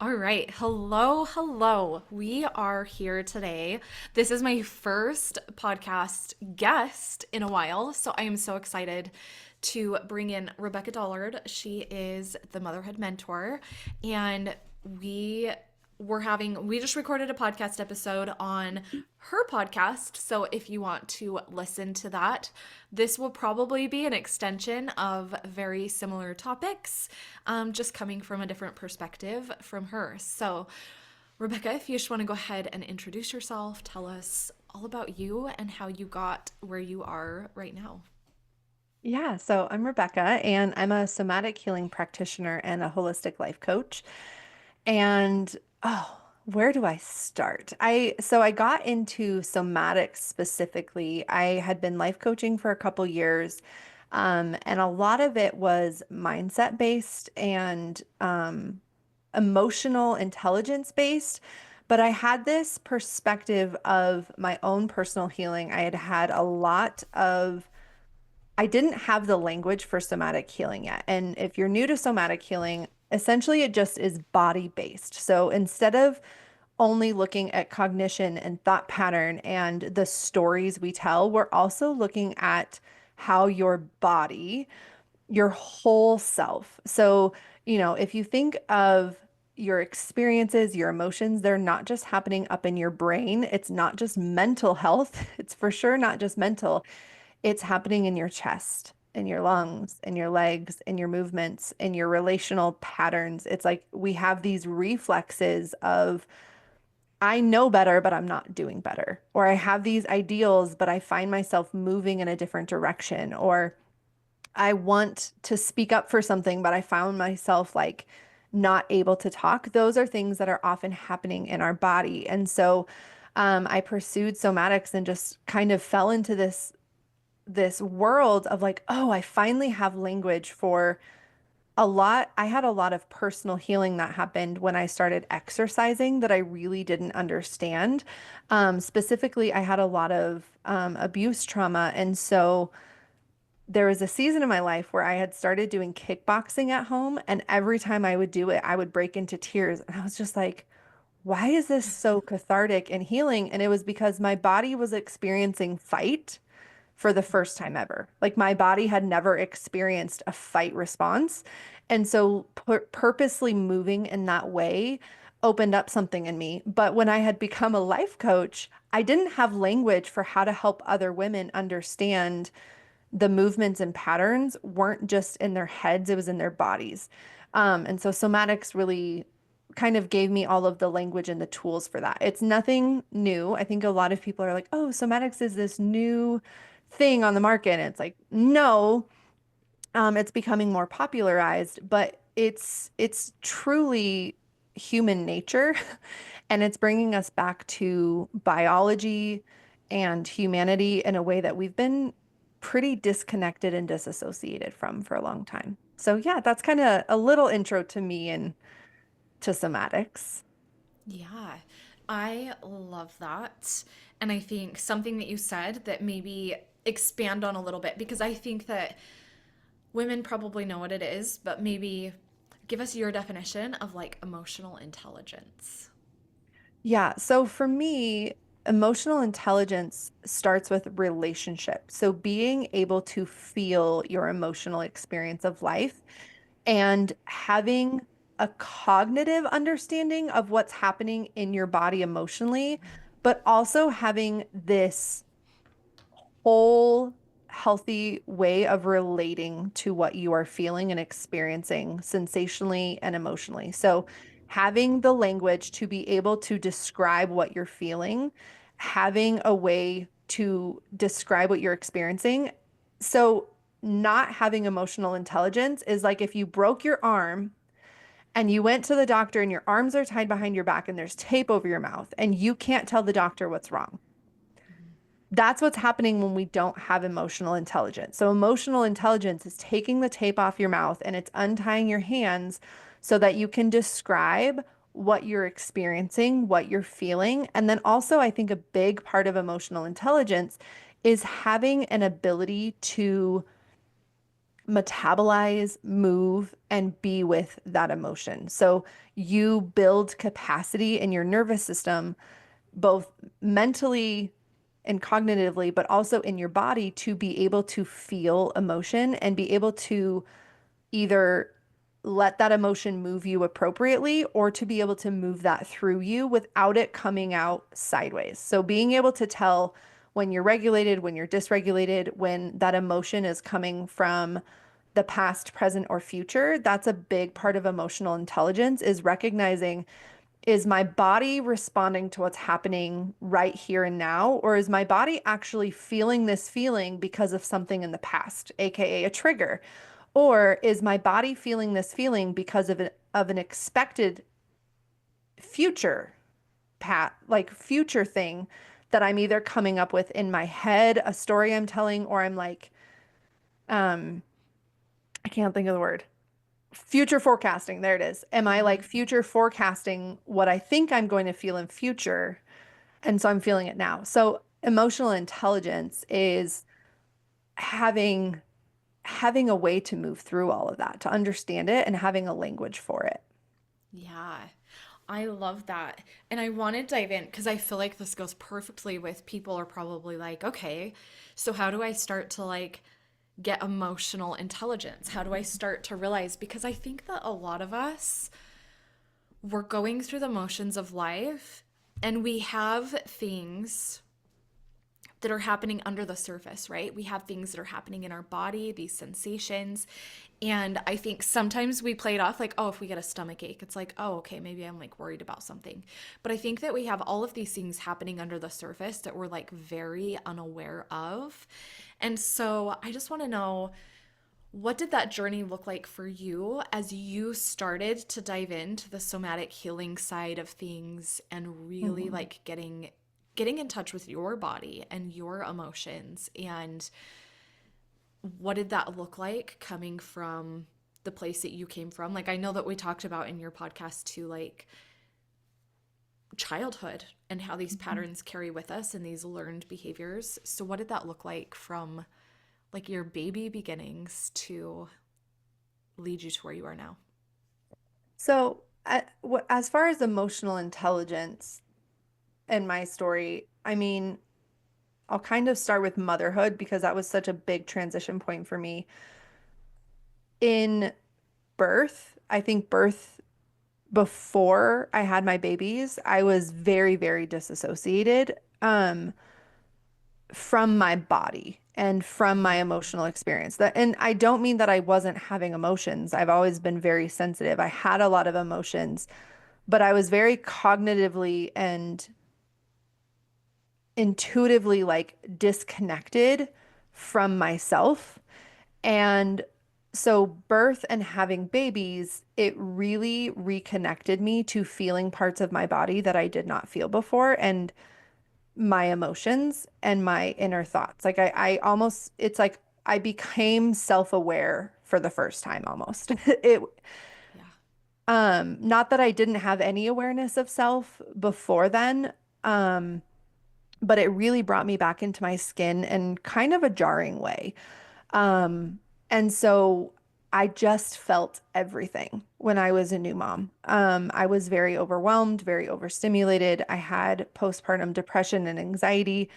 All right. Hello, hello. We are here today. This is my first podcast guest in a while, so I am so excited to bring in Rebecca Dollard. She is the motherhood mentor, and we we just recorded a podcast episode on her podcast. So if you want to listen to that, this will probably be an extension of very similar topics, just coming from a different perspective from her. So, Rebecca, if you just want to go ahead and introduce yourself, tell us all about you and how you got where you are right now. Yeah, so I'm Rebecca, and I'm a somatic healing practitioner and a holistic life coach. And where do I start? I got into somatics specifically. I had been life coaching for a couple years, and a lot of it was mindset based and emotional intelligence based. But I had this perspective of my own personal healing. I had had a lot of I didn't have the language for somatic healing yet. And if you're new to somatic healing, essentially it just is body based. So instead of only looking at cognition and thought pattern and the stories we tell, we're also looking at how your body, your whole self. So, if you think of your experiences, your emotions, they're not just happening up in your brain. It's not just mental health. It's for sure not just mental. It's happening in your chest, in your lungs, in your legs, in your movements, in your relational patterns. It's like we have these reflexes of, I know better, but I'm not doing better. Or I have these ideals, but I find myself moving in a different direction. Or I want to speak up for something, but I found myself like not able to talk. Those are things that are often happening in our body. And so I pursued somatics and just kind of fell into this world of like, oh, I finally have language for a lot. I had a lot of personal healing that happened when I started exercising that I really didn't understand. Specifically, I had a lot of abuse trauma. And so there was a season in my life where I had started doing kickboxing at home. And every time I would do it, I would break into tears. And I was just like, why is this so cathartic and healing? And it was because my body was experiencing fight for the first time ever. Like my body had never experienced a fight response. And so purposely moving in that way opened up something in me. But when I had become a life coach, I didn't have language for how to help other women understand the movements and patterns weren't just in their heads, it was in their bodies. And so somatics really kind of gave me all of the language and the tools for that. It's nothing new. I think a lot of people are like, oh, somatics is this new thing on the market. And it's like, no, it's becoming more popularized, but it's truly human nature, and it's bringing us back to biology and humanity in a way that we've been pretty disconnected and disassociated from for a long time. So yeah, that's kind of a little intro to me and to somatics. Yeah, I love that. And I think something that you said that maybe expand on a little bit, because I think that women probably know what it is, but maybe give us your definition of like emotional intelligence. Yeah, so for me, emotional intelligence starts with relationship. So being able to feel your emotional experience of life and having a cognitive understanding of what's happening in your body emotionally, but also having this whole healthy way of relating to what you are feeling and experiencing sensationally and emotionally. So, having the language to be able to describe what you're feeling, having a way to describe what you're experiencing. So, not having emotional intelligence is like if you broke your arm and you went to the doctor and your arms are tied behind your back and there's tape over your mouth and you can't tell the doctor what's wrong. That's what's happening when we don't have emotional intelligence. So, emotional intelligence is taking the tape off your mouth and it's untying your hands so that you can describe what you're experiencing, what you're feeling. And then also, I think a big part of emotional intelligence is having an ability to metabolize, move, and be with that emotion. So you build capacity in your nervous system, both mentally and cognitively, but also in your body to be able to feel emotion and be able to either let that emotion move you appropriately or to be able to move that through you without it coming out sideways. So being able to tell when you're regulated, when you're dysregulated, when that emotion is coming from the past, present, or future, that's a big part of emotional intelligence is recognizing, is my body responding to what's happening right here and now? Or is my body actually feeling this feeling because of something in the past, aka a trigger? Or is my body feeling this feeling because of an expected future like future thing that I'm either coming up with in my head, a story I'm telling, or I'm like, um, I can't think of the word. Future forecasting. There it is. Am I like future forecasting what I think I'm going to feel in future? And so I'm feeling it now. So emotional intelligence is having having a way to move through all of that, to understand it and having a language for it. Yeah, I love that. And I want to dive in because I feel like this goes perfectly with people are probably like, okay, so how do I start to like get emotional intelligence? How do I start to realize? Because I think that a lot of us, we're going through the motions of life and we have things that are happening under the surface, right? We have things that are happening in our body, these sensations. And I think sometimes we play it off like, oh, if we get a stomach ache, it's like, oh, okay, maybe I'm like worried about something. But I think that we have all of these things happening under the surface that we're like very unaware of. And so I just want to know, what did that journey look like for you as you started to dive into the somatic healing side of things and really Mhm. like getting in touch with your body and your emotions, and what did that look like coming from the place that you came from? Like I know that we talked about in your podcast too, like childhood and how these Mhm. patterns carry with us and these learned behaviors. So what did that look like from like your baby beginnings to lead you to where you are now? So, as far as emotional intelligence in my story, I mean, I'll kind of start with motherhood because that was such a big transition point for me. In birth, I think birth before I had my babies, I was very, very disassociated from my body and from my emotional experience. And I don't mean that I wasn't having emotions. I've always been very sensitive. I had a lot of emotions, but I was very cognitively and intuitively like disconnected from myself. And so birth and having babies, it really reconnected me to feeling parts of my body that I did not feel before and my emotions and my inner thoughts. Like I almost, it's like I became self-aware for the first time almost. It, Yeah. not that I didn't have any awareness of self before then, um, but it really brought me back into my skin in kind of a jarring way. Um, and so I just felt everything when I was a new mom. I was very overwhelmed, very overstimulated. I had postpartum depression and anxiety,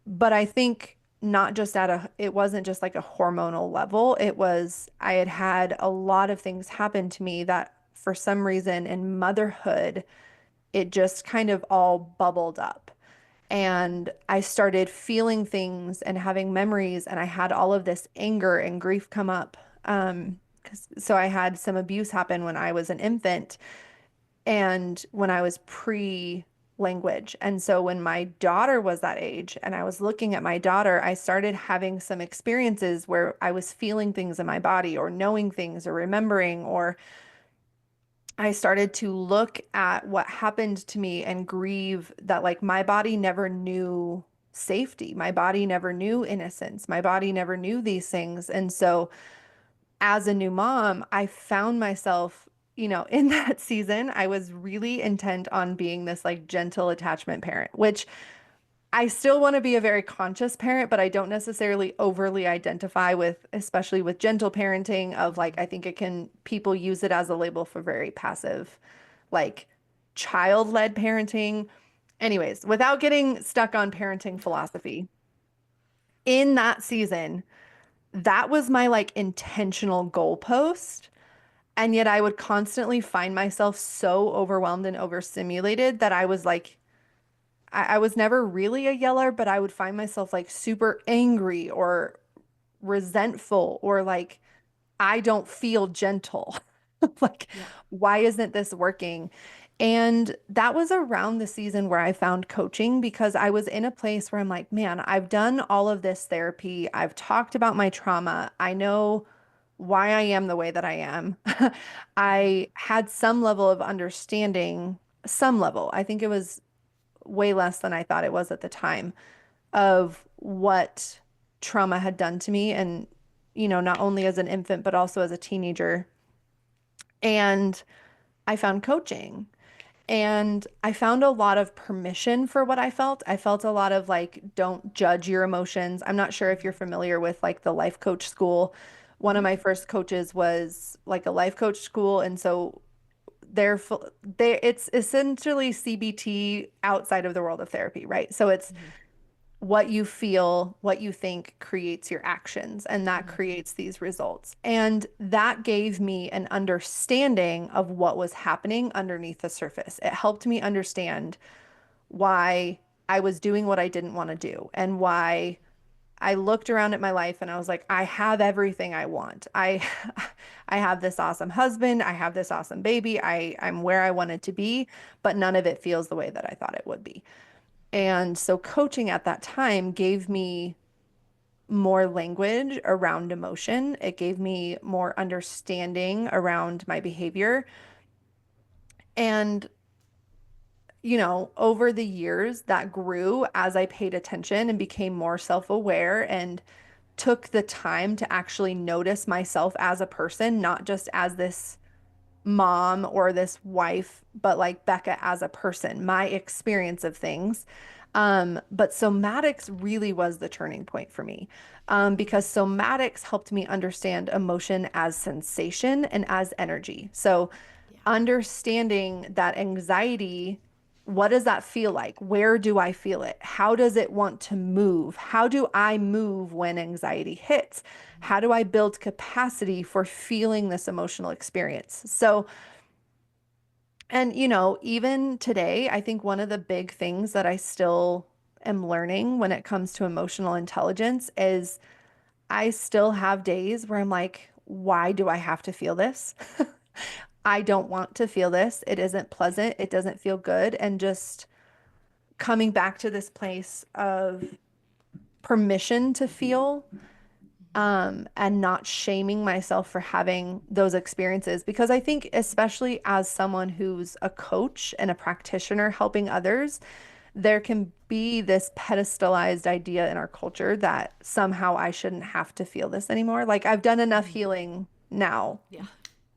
but I think not just it wasn't just like a hormonal level. It was, I had had a lot of things happen to me that for some reason in motherhood, it just kind of all bubbled up. And I started feeling things and having memories, and I had all of this anger and grief come up. So I had some abuse happen when I was an infant and when I was pre-language. And so when my daughter was that age and I was looking at my daughter, I started having some experiences where I was feeling things in my body or knowing things or remembering, or I started to look at what happened to me and grieve that like my body never knew safety. My body never knew innocence. My body never knew these things. And so as a new mom, I found myself, in that season, I was really intent on being this like gentle attachment parent, which I still want to be a very conscious parent, but I don't necessarily overly identify with, especially with gentle parenting, of like, I think it can, people use it as a label for very passive, like child-led parenting. Anyways, without getting stuck on parenting philosophy, in that season, that was my like intentional goalpost. And yet I would constantly find myself so overwhelmed and overstimulated that I was like, I was never really a yeller, but I would find myself like super angry or resentful or like, I don't feel gentle. Like, Yeah. why isn't this working? And that was around the season where I found coaching because I was in a place where I'm like, man, I've done all of this therapy. I've talked about my trauma. I know why I am the way that I am. I had some level of understanding, some level. I think it was way less than I thought it was at the time of what trauma had done to me. And, not only as an infant, but also as a teenager. And I found coaching and I found a lot of permission for what I felt. I felt a lot of like, don't judge your emotions. I'm not sure if you're familiar with like the life coach school. One of Mm-hmm. my first coaches was like a life coach school. And so they're, it's essentially CBT outside of the world of therapy, right? So it's Mm-hmm. what you feel, what you think creates your actions, and that Mm-hmm. creates these results. And that gave me an understanding of what was happening underneath the surface. It helped me understand why I was doing what I didn't want to do and why I looked around at my life and I was like, I have everything I want. I have this awesome husband, I have this awesome baby, I'm where I wanted to be, but none of it feels the way that I thought it would be. And so coaching at that time gave me more language around emotion. It gave me more understanding around my behavior. And, over the years that grew as I paid attention and became more self-aware and took the time to actually notice myself as a person, not just as this mom or this wife, but like Becca as a person, my experience of things. But somatics really was the turning point for me, because somatics helped me understand emotion as sensation and as energy. So Yeah. understanding that anxiety, what does that feel like? Where do I feel it? How does it want to move? How do I move when anxiety hits? How do I build capacity for feeling this emotional experience? So, and even today, I think one of the big things that I still am learning when it comes to emotional intelligence is I still have days where I'm like, why do I have to feel this? I don't want to feel this. It isn't pleasant. It doesn't feel good. And just coming back to this place of permission to feel, and not shaming myself for having those experiences. Because I think, especially as someone who's a coach and a practitioner helping others, there can be this pedestalized idea in our culture that somehow I shouldn't have to feel this anymore. Like, I've done enough Mm-hmm. healing now. Yeah.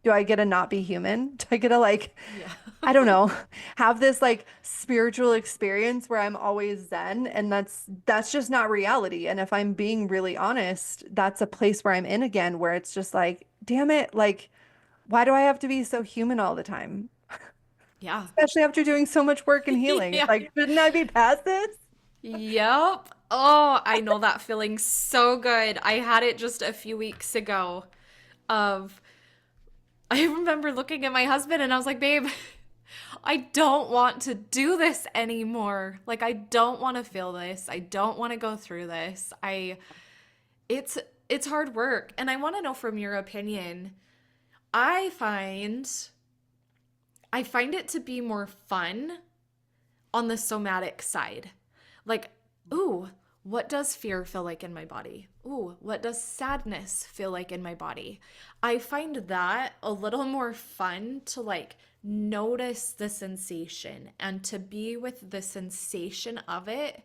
Do I get to not be human? Do I get to like, Yeah. I don't know, have this like spiritual experience where I'm always zen, and that's just not reality. And if I'm being really honest, that's a place where I'm in again where it's just like, damn it, like why do I have to be so human all the time? Yeah. Especially after doing so much work and healing. It's Yeah. like, shouldn't I be past this? Yep. Oh, I know that feeling so good. I had it just a few weeks ago of I remember looking at my husband and I was like, "Babe, I don't want to do this anymore. Like I don't want to feel this. I don't want to go through this. I it's it's hard work." And I want to know from your opinion. I find I find it to be more fun on the somatic side. Like, ooh, what does fear feel like in my body? Ooh, what does sadness feel like in my body? I find that a little more fun to like notice the sensation and to be with the sensation of it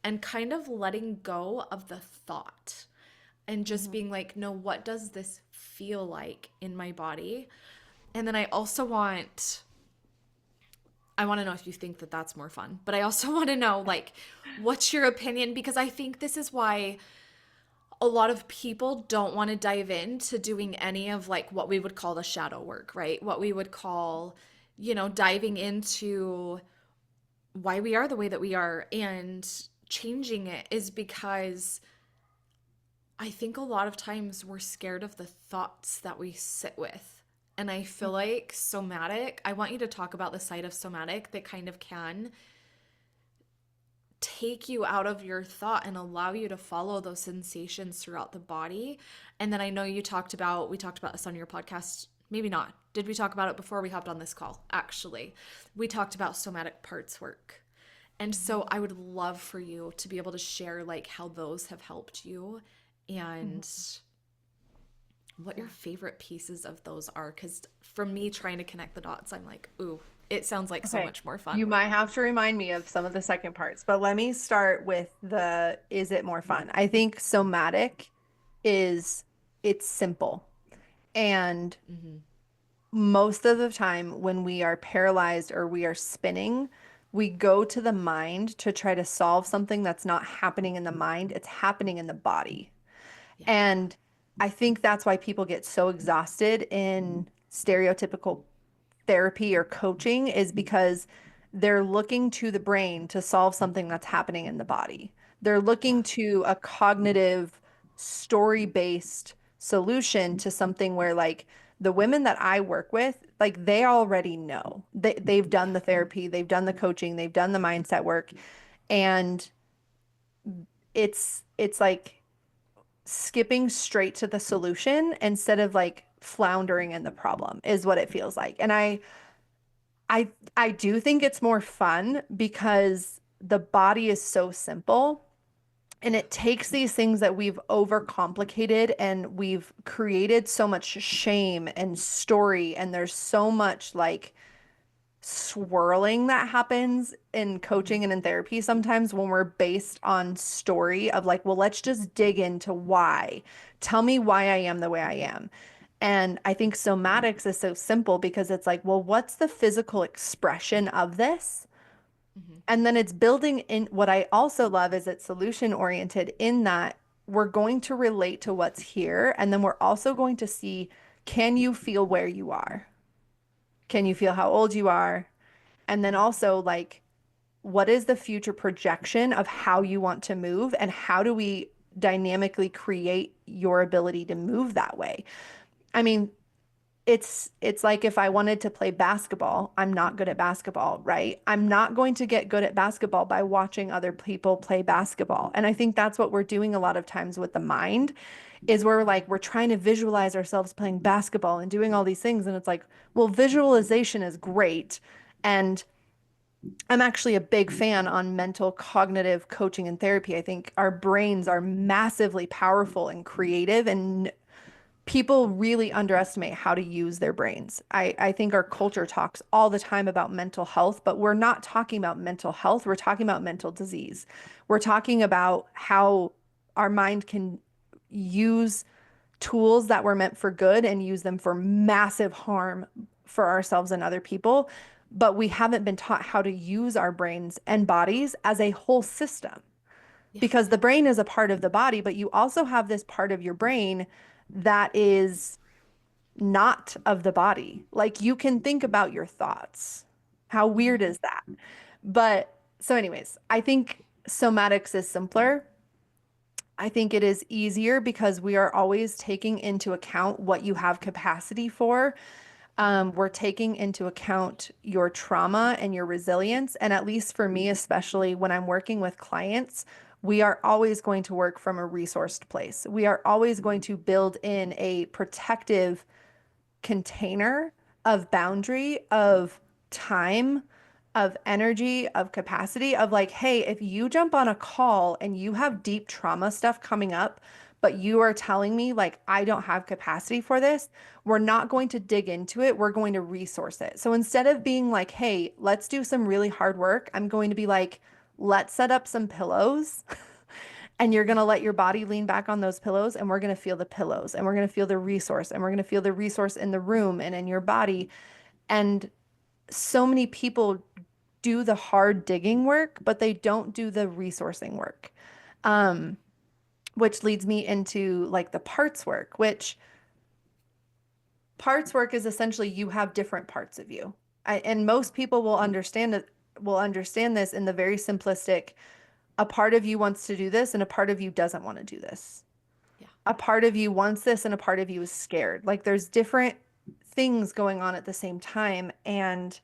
and kind of letting go of the thought and just Mhm. being like, no, what does this feel like in my body? And then I also want I want to know if you think that that's more fun, but I also want to know, like, what's your opinion? Because I think this is why a lot of people don't want to dive into doing any of like what we would call the shadow work, right? What we would call, diving into why we are the way that we are and changing it is because I think a lot of times we're scared of the thoughts that we sit with. And I feel like somatic, I want you to talk about the side of somatic that kind of can take you out of your thought and allow you to follow those sensations throughout the body. And then I know we talked about this on your podcast. Maybe not. Did we talk about it before we hopped on this call? Actually, we talked about somatic parts work. And so I would love for you to be able to share like how those have helped you and Mhm. what your Yeah. favorite pieces of those are. Because for me, trying to connect the dots, I'm like, ooh, it sounds like so Okay. much more You fun. might have to remind me of some of the second parts, but let me start with the is it more fun? I think somatic is it's simple. And Mm-hmm. most of the time when we are paralyzed or we are spinning, we go to the mind to try to solve something that's not happening in the mind, it's happening in the body. Yeah. And I think that's why people get so exhausted in stereotypical therapy or coaching is because they're looking to the brain to solve something that's happening in the body. They're Yeah. looking to a cognitive, story-based solution to something where like the women that I work with, like they already know. They've done Yeah. the therapy, they've done the coaching, they've done the mindset work, and it's like skipping straight to the solution instead of like floundering in the problem is what it feels like. And I I do think it's more fun because the body is so simple and Yeah. it takes these things that we've overcomplicated and we've created so much shame and story and there's so much like swirling that happens in Mm-hmm. coaching and in therapy sometimes when we're based on story of like, well, let's just dig into why. Tell me why I am the way I am. And I think somatics is so simple because it's like, well, what's the physical expression of this? Mm-hmm. And then it's building in what I also love is it's solution oriented in that we're going to relate to what's here. And then we're also going to see, can you feel where you are? Can you feel how old you are? And then also, like, what is the future projection of how you want to move and how do we dynamically create your ability to move that way? I mean, it's like if I wanted to play basketball, I'm not good at basketball, right? I'm not going to get good at basketball by watching other people play basketball. And I think that's what we're doing a lot of times with the mind is we're trying to visualize ourselves playing basketball and doing all these things and it's like, well, visualization is great. And I'm actually a big fan on mental cognitive coaching and therapy. I think our brains are massively powerful and creative, and people really underestimate how to use their brains. I think our Yeah. culture talks all the time about mental health, but we're not talking about mental health. We're talking about mental disease. We're talking about how our mind can use tools that were meant for good and use them for massive harm for ourselves and other people. But we haven't been taught how to use our brains and bodies as a whole system Yeah. because the brain is a part of the body, but you also have this part of your brain that is not of the body. Like you can think about your thoughts. How Mm-hmm. weird is that? But so, anyways, I think somatics is simpler. I think it is easier because we are always taking into account what you have capacity for. We're taking into account your trauma and your resilience. And at least for me, especially when I'm working with clients, we are always going to work from a resourced place. We are always going to build in a protective container of boundary, of time, of energy, of capacity, of like, hey, if you jump on a call and you have deep trauma stuff coming up, but you are telling me like, I don't have capacity for this, we're not going to dig into it. We're going to resource it. So instead of being like, hey, let's do some really hard work, I'm going to be like, let's set up some pillows and you're going Yeah. to let your body lean back on those pillows and we're going to feel the pillows and we're going to feel the resource and we're going to feel the resource in the room and in your body. And so many people do the hard digging work, but they don't do the resourcing work. Um, which leads me into like the parts work, which parts work is essentially you have different parts of you. And most people will understand it, will understand this in the very simplistic, a part of you wants to do this and a part of you doesn't want to do this. Yeah. A part of you wants this and a part of you is scared. Like there's different things going on at the same time. And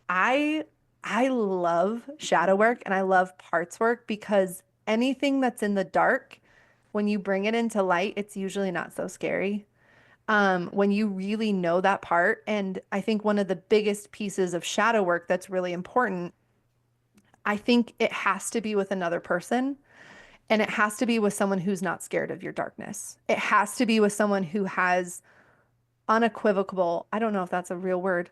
I I love shadow work and I love parts work because anything that's in the dark, when you bring it into light, it's usually not so scary. When you really know that part, and I think one of the biggest pieces of shadow work that's really important, I think it has to be with another person. And it has to be with someone who's not scared of your darkness. It has to be with someone who has unequivocal, I don't know if that's a real word,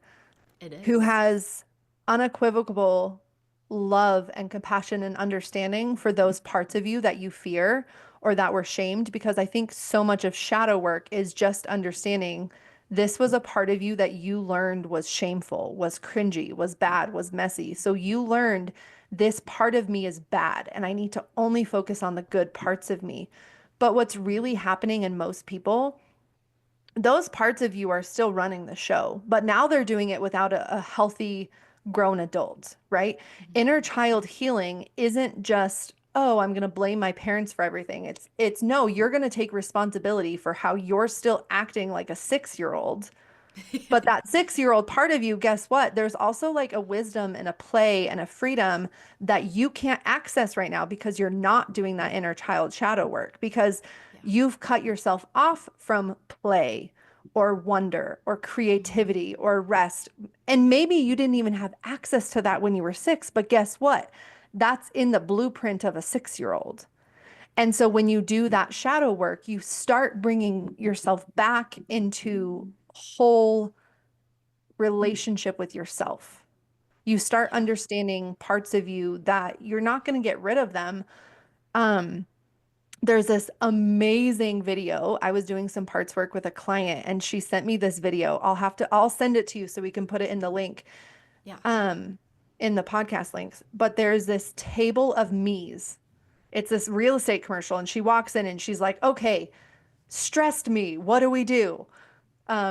It who is. has unequivocal love and compassion and understanding for those parts of you that you fear or that were shamed. Because I think so much of shadow work is just understanding this was a part of you that you learned was shameful, was cringy, was bad, was messy. So you learned this part of me is bad and I need to only focus on the good parts of me. But what's really happening in most people, those parts of you are still running the show, but now they're doing it without a healthy grown adult, right? Inner child healing isn't just, oh, I'm going to blame my parents for everything. It's no, you're going to take responsibility for how you're still acting like a 6-year-old, but that 6-year-old part of you, guess what? There's also like a wisdom and a play and a freedom that you can't access right now because you're not doing that inner child shadow work because Yeah. you've cut yourself off from play or wonder or Mm-hmm. creativity or rest. And maybe you didn't even have access to that when you were 6, but guess what? That's in the blueprint of a 6-year-old. And so when you do that shadow work, you start bringing yourself back into whole relationship with yourself. You start Yeah. understanding parts of you that you're not going to get rid of them. Um, there's this amazing video. I was doing some parts work with a client and she sent me this video. I'll send it to you so we can put it in the link, Yeah. um, in the podcast links. But there's this table of me's. It's this real estate commercial and she walks in and she's like, okay, stressed me, what do we do?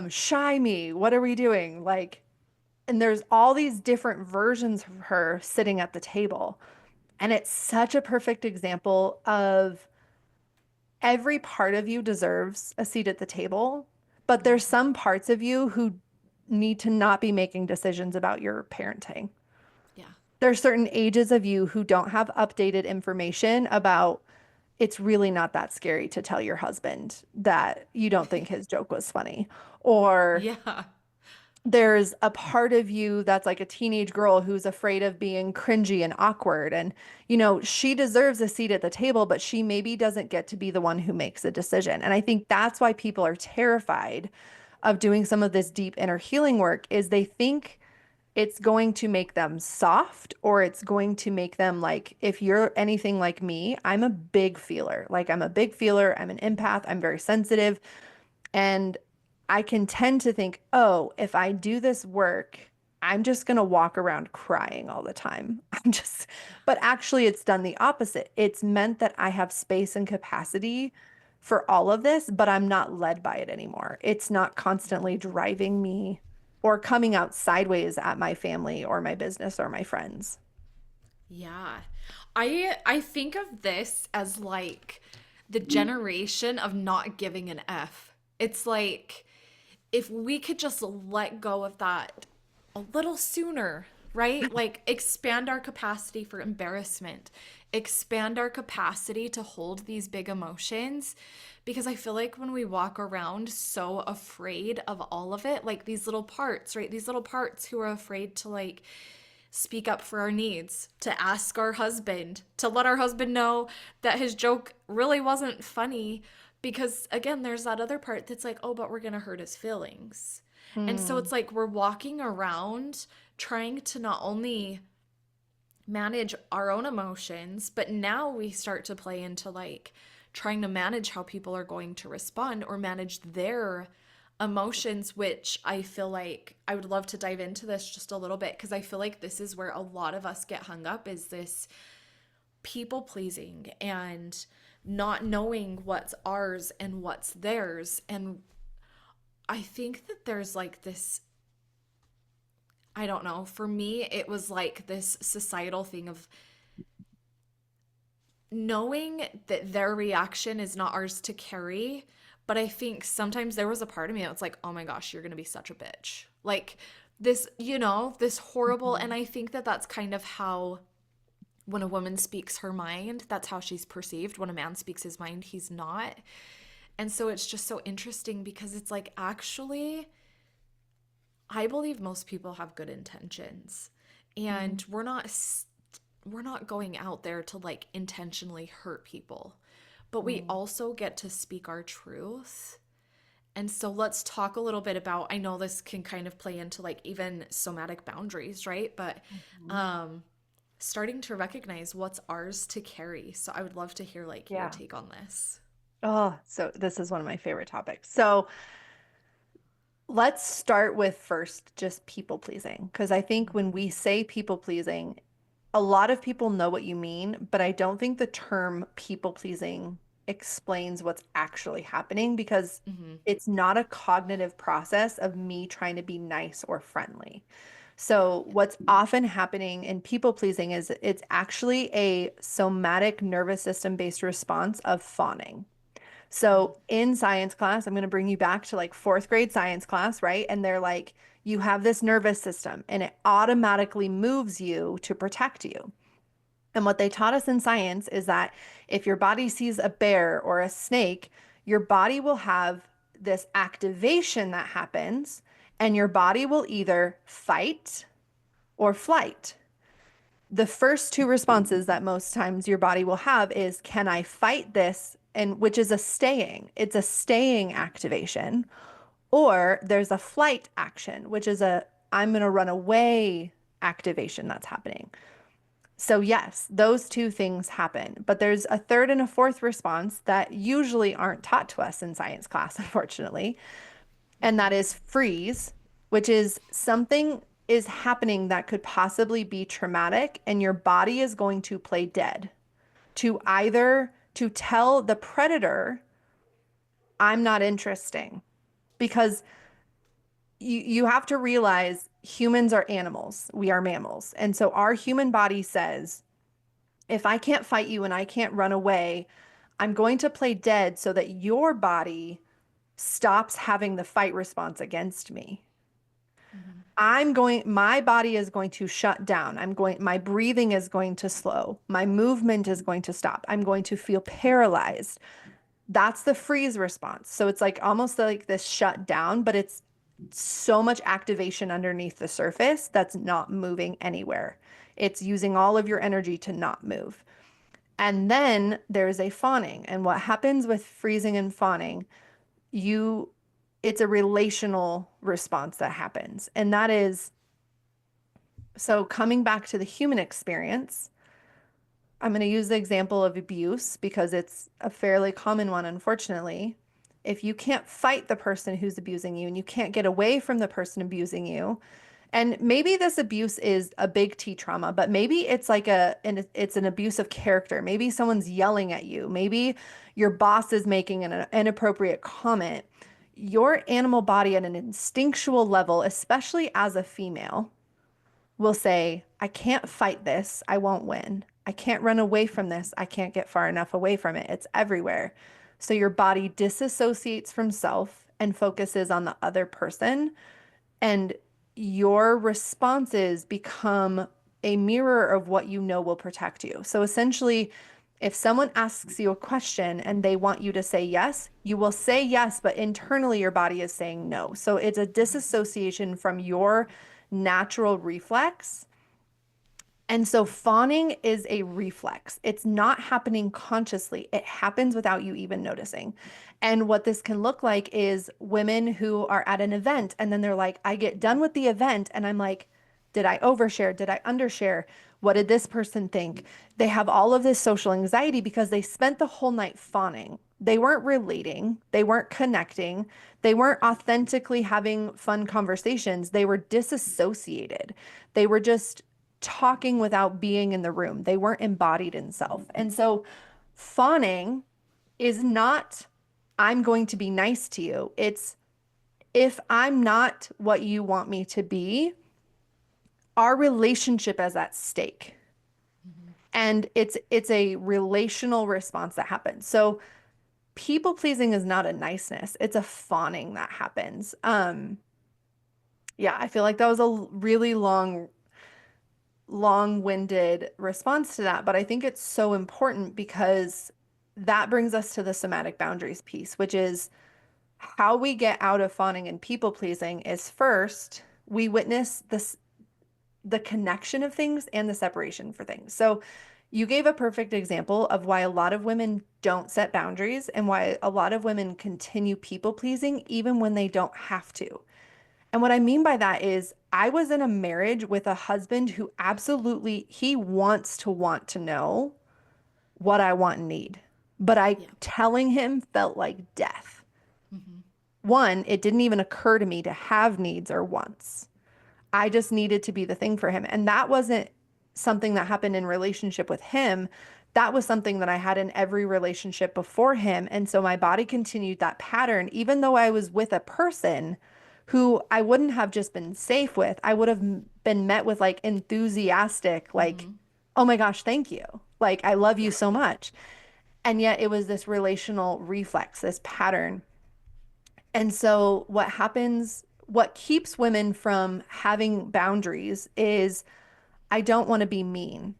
Shy me, what are we doing? Like, and there's all these different versions of her sitting at the table. And it's such a perfect example of every part of you deserves a seat at the table, but there's Mm-hmm. some parts of you who need to not be making decisions about your parenting. Yeah. There's certain ages of you who don't have updated information about it's really not that scary to tell your husband that you don't think his joke was funny. Or Yeah. there's a part of you that's like a teenage girl who's afraid of being cringy and awkward. And, she deserves a seat at the table, but she maybe doesn't get to be the one who makes a decision. And I think that's why people are terrified of doing some of this deep inner healing work is they think it's going to make them soft or it's going to make them like, if you're anything like me, I'm a big feeler. Like I'm a big feeler. I'm an empath. I'm very sensitive. And I can tend to think, oh, if I do this work, I'm just going to walk around crying all the time. Yeah. But actually, it's done the opposite. It's meant that I have space and capacity for all of this, but I'm not led by it anymore. It's not constantly driving me or coming out sideways at my family or my business or my friends. Yeah. I think of this as like the generation of not giving an F. It's like if we could just let go of that a little sooner, right? Like expand our capacity for embarrassment, expand our capacity to hold these big emotions. Because I feel like when we walk around so afraid of all of it, like these little parts, right? These little parts who are afraid to like speak up for our needs, to ask our husband, to let our husband know that his joke really wasn't funny. Because again, there's that other part that's like, oh, but we're going to hurt his feelings. And so Hmm. it's like we're walking around trying to not only manage our own emotions, but now we start to play into like trying to manage how people are going to respond or manage their emotions, which I feel like I would love to dive into this just a little bit because I feel like this is where a lot of us get hung up is this people pleasing and not knowing what's ours and what's theirs. And I think that there's like this, I don't know, for me, it was like this societal thing of knowing that their reaction is not ours to carry. But I think sometimes there was a part of me that was like, oh my gosh, you're going to be such a bitch. Like this, this horrible. And Mhm. I think that that's kind of how when a woman speaks her mind, that's how she's perceived. When a man speaks his mind, he's not. And so it's just so interesting because it's like, actually, I believe most people have good intentions. Mhm. And we're not going out there to like intentionally hurt people. But we Mhm. also get to speak our truth. And so let's talk a little bit about, I know this can kind of play into like even somatic boundaries, right? But Mhm. um starting to recognize what's ours to carry. So I would love to hear like your Yeah. take on this. Oh, so this is one of my favorite topics. So let's start with first just people pleasing, because I think when we say people pleasing, a lot of people know what you mean, but I don't think the term people pleasing explains what's actually happening because Mm-hmm. it's not a cognitive process of me trying to be nice or friendly. So, what's often happening in people pleasing is it's actually a somatic nervous system based response of fawning. Mm-hmm. So in science class, I'm going to bring you back to like fourth grade science class, right? And they're like, you have this nervous system and it automatically moves you to protect you. And what they taught us in science is that if your body sees a bear or a snake, your body will have this activation that happens, and your body will either fight or flight. The first two responses that most times your body will have is, can I fight this? And which is a staying, it's a staying activation. Or there's a flight action, which is a, I'm going to run away activation that's happening. So, yes, those two things happen. But there's a third and a fourth response that usually aren't taught to us in science class, unfortunately. And that Mm-hmm. is freeze, which is something is happening that could possibly be traumatic, and your body is going to play dead to either to tell the predator, I'm not interesting. Because you have to realize humans are animals, we are mammals. And so our human body says, if I can't fight you and I can't run away, I'm going to play dead so that your body stops having the fight response against me. Mm-hmm. My body is going to shut down. My breathing is going to slow. My movement is going to stop. I'm going to feel paralyzed. That's the freeze response. So it's like almost like this shut down, but it's so much activation underneath the surface that's not moving anywhere. It's using all of your energy to not move. And then there's a fawning. And what happens with freezing and fawning, you it's a relational response that happens. And that is, so coming back to the human experience, I'm going to use the example of abuse because it's a fairly common one, unfortunately. If you can't fight the person who's abusing you and you can't get away from the person abusing you, and maybe this abuse is a big T trauma, but maybe it's like it's an abuse of character. Maybe someone's yelling at you. Maybe your boss is making an inappropriate comment. Your animal body at an instinctual level, especially as a female, will say, I can't fight this. I won't win. I can't run away from this. I can't get far enough away from it. It's everywhere. So your body disassociates from self and focuses on the other person, and your responses become a mirror of what you know will protect you. So essentially, if someone asks you a question and they want you to say yes, you will say yes, but internally your body is saying no. So it's a disassociation from your natural reflex. And so fawning is a reflex. It's not happening consciously. It happens without you even noticing. And what this can look like is women who are at an event and then they're like, I get done with the event and I'm like, did I overshare? Did I undershare? What did this person think? They have all of this social anxiety because they spent the whole night fawning. They weren't relating, they weren't connecting, they weren't authentically having fun conversations. They were disassociated. They were just talking without being in the room. They weren't embodied in self. And so fawning is not, I'm going to be nice to you. It's, if I'm not what you want me to be, our relationship is at stake. Mm-hmm. And it's a relational response that happens. So people pleasing is not a niceness, it's a fawning that happens. Yeah, I feel like that was a really long-winded response to that, but I think it's so important because that brings us to the somatic boundaries piece, which is how we get out of fawning and people pleasing is first we witness this the connection of things and the separation for things. So you gave a perfect example of why a lot of women don't set boundaries and why a lot of women continue people pleasing even when they don't have to. And what I mean by that is I was in a marriage with a husband who absolutely he want to know what I want and need. But I Yeah. telling him felt like death. Mm-hmm. One, it didn't even occur to me to have needs or wants. I just needed to be the thing for him. And that wasn't something that happened in relationship with him. That was something that I had in every relationship before him. And so my body continued that pattern, even though I was with a person who I wouldn't have just been safe with. I would have been met with like enthusiastic, like, Mm-hmm. oh my gosh, thank you. Like, I love you Yeah. so much. And yet it was this relational reflex, this pattern. And so what happens, what keeps women from having boundaries is I don't want to be mean.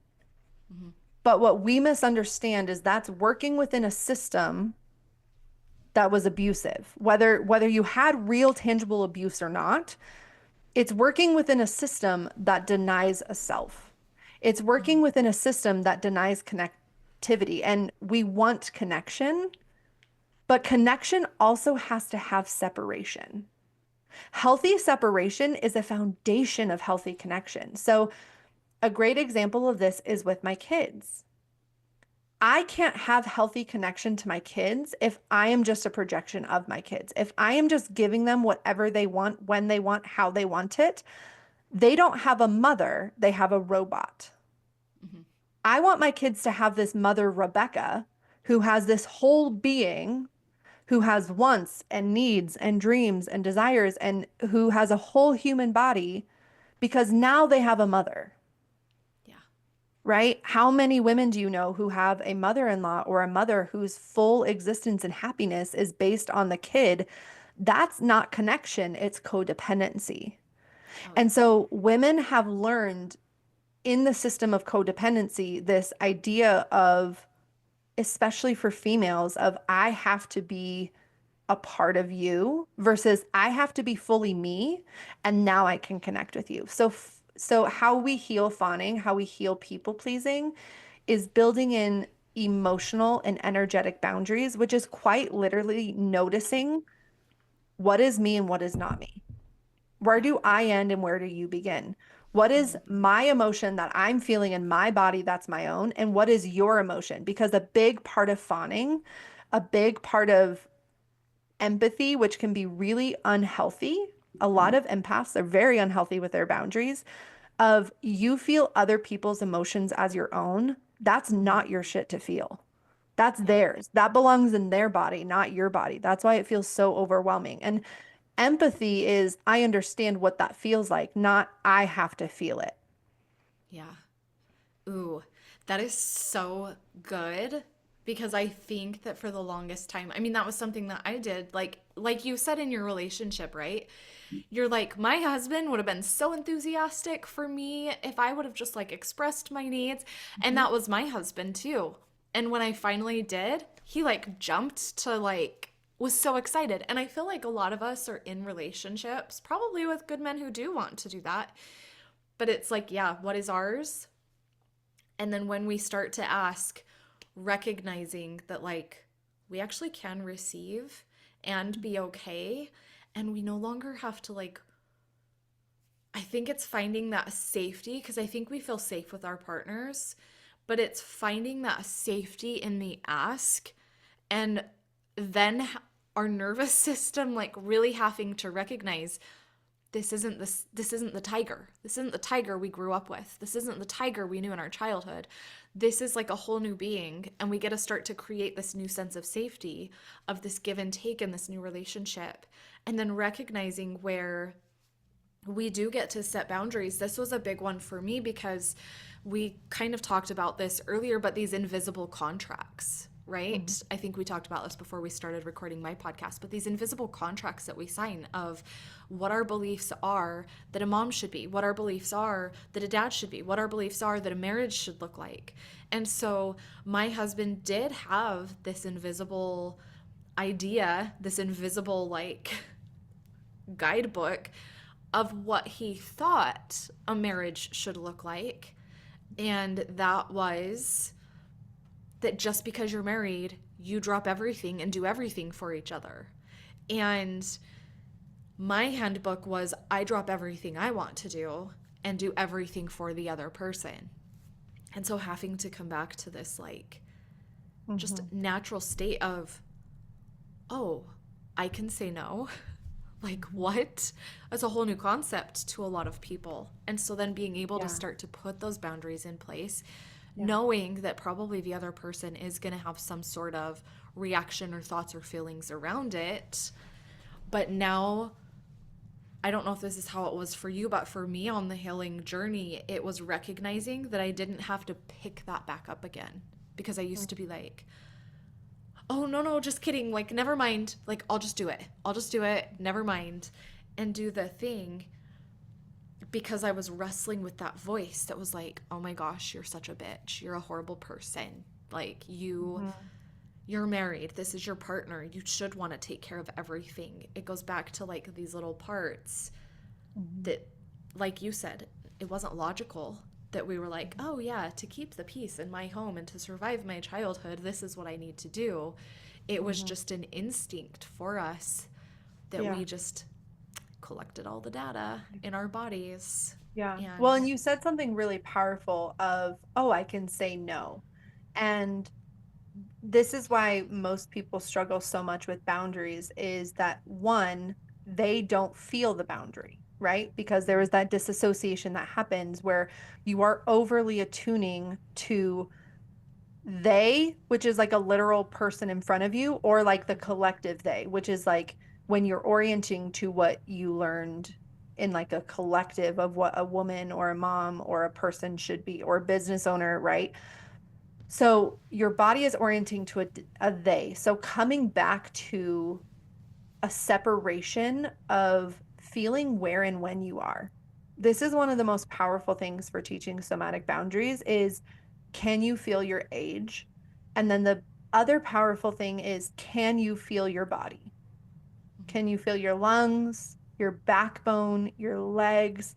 Mm-hmm. But what we misunderstand is that's working within a system that was abusive. Whether you had real tangible abuse or not, it's working within a system that denies a self. It's Mm-hmm. working within a system that denies connectivity. And we want connection, but connection also has to have separation. Healthy separation is a foundation of healthy connection. So, a great example of this is with my kids. I can't have healthy connection to my kids if I am just a projection of my kids. If I am just giving them whatever they want, when they want, how they want it, they don't have a mother, they have a robot. Mm-hmm. I want my kids to have this mother, Rebecca, who has this whole being, who has wants and needs and dreams and desires, and who has a whole human body because now they have a mother, Yeah. right? How many women do you know who have a mother-in-law or a mother whose full existence and happiness is based on the kid? That's not connection, it's codependency. Oh And yeah. so women have learned in the system of codependency this idea of, especially for females, of I have to be a part of you versus I have to be fully me and now I can connect with you. So how we heal fawning, how we heal people pleasing is building in emotional and energetic boundaries, which is quite literally noticing what is me and what is not me. Where Yeah. do I end and where do you begin? What is Mm-hmm. my emotion that I'm feeling in my body that's my own? And what is your emotion? Because a big part of fawning, a big part of empathy, which can be really unhealthy. A lot of empaths are very unhealthy with their boundaries of you feel other people's emotions as your own. That's Mm-hmm. not your shit to feel. That's Yeah. theirs. That belongs in their body, not your body. That's why it feels so overwhelming. And empathy is I understand what that feels like, not I have to feel it. Yeah. Ooh, that is so good because I think that for the longest time, I mean, that was something that I did. Like you said in your relationship, right? You're like, my husband would have been so enthusiastic for me if I would have just like expressed my needs. And Mhm. that was my husband too. And when I finally did, he like jumped to like was so excited. And I feel like a lot of us are in relationships, probably with good men who do want to do that. But it's like, yeah, what is ours? And then when we start to ask, recognizing that like we actually can receive and be okay, and we no longer have to like, I think it's finding that safety because I think we feel safe with our partners, but it's finding that safety in the ask and then our nervous system like really having to recognize this isn't the tiger. This isn't the tiger we grew up with. This isn't the tiger we knew in our childhood. This is like a whole new being, and we get to start to create this new sense of safety, of this give and take in this new relationship. And then recognizing where we do get to set boundaries. This was a big one for me because we kind of talked about this earlier, but these invisible contracts, right? Mhm. I think we talked about this before we started recording my podcast, but these invisible contracts that we sign of what our beliefs are that a mom should be, what our beliefs are that a dad should be, what our beliefs are that a marriage should look like. And so my husband did have this invisible idea, this invisible like guidebook of what he thought a marriage should look like. And that was that just because you're married, you drop everything and do everything for each other. And my handbook was I drop everything I want to do and do everything for the other person. And so having to come back to this like just Mhm. natural state of, oh, I can say no. Like, Mhm. what? That's a whole new concept to a lot of people. And so then being able to Yeah. start to put those boundaries in place, Yeah. knowing that probably the other person is going to have some sort of reaction or thoughts or feelings around it. But now, I don't know if this is how it was for you, but for me on the healing journey, it was recognizing that I didn't have to pick that back up again because I used to be like, oh, no, no, just kidding. Like, never mind. Like, I'll just do it. I'll just do it. Never mind. And do the thing because I was wrestling with that voice that was like, oh my gosh, you're such a bitch. You're a horrible person. Like, Mhm. you're married. This is your partner. You should want to take care of everything. It goes back to like these little parts Mhm. that, like you said, it wasn't logical that we were like, oh yeah, to keep the peace in my home and to survive my childhood, this is what I need to do. It was Mhm. just an instinct for us that Yeah. we just collected all the data in our bodies. Yeah. Well, And and you said something really powerful of, oh, I can say no. And this is why most people struggle so much with boundaries is that one, they don't feel the boundary, right? Because there is that disassociation that happens where you are overly attuning to they, which is like a literal person in front of you, or like the collective they, which is like when you're orienting to what you learned in like a collective of what a woman or a mom or a person should be, or a business owner, right? So your body is orienting to a they. So coming back to a separation of feeling where and when you are. This is one of the most powerful things for teaching somatic boundaries is can you feel your age? And then the other powerful thing is can you feel your body? Can you feel your lungs, your backbone, your legs?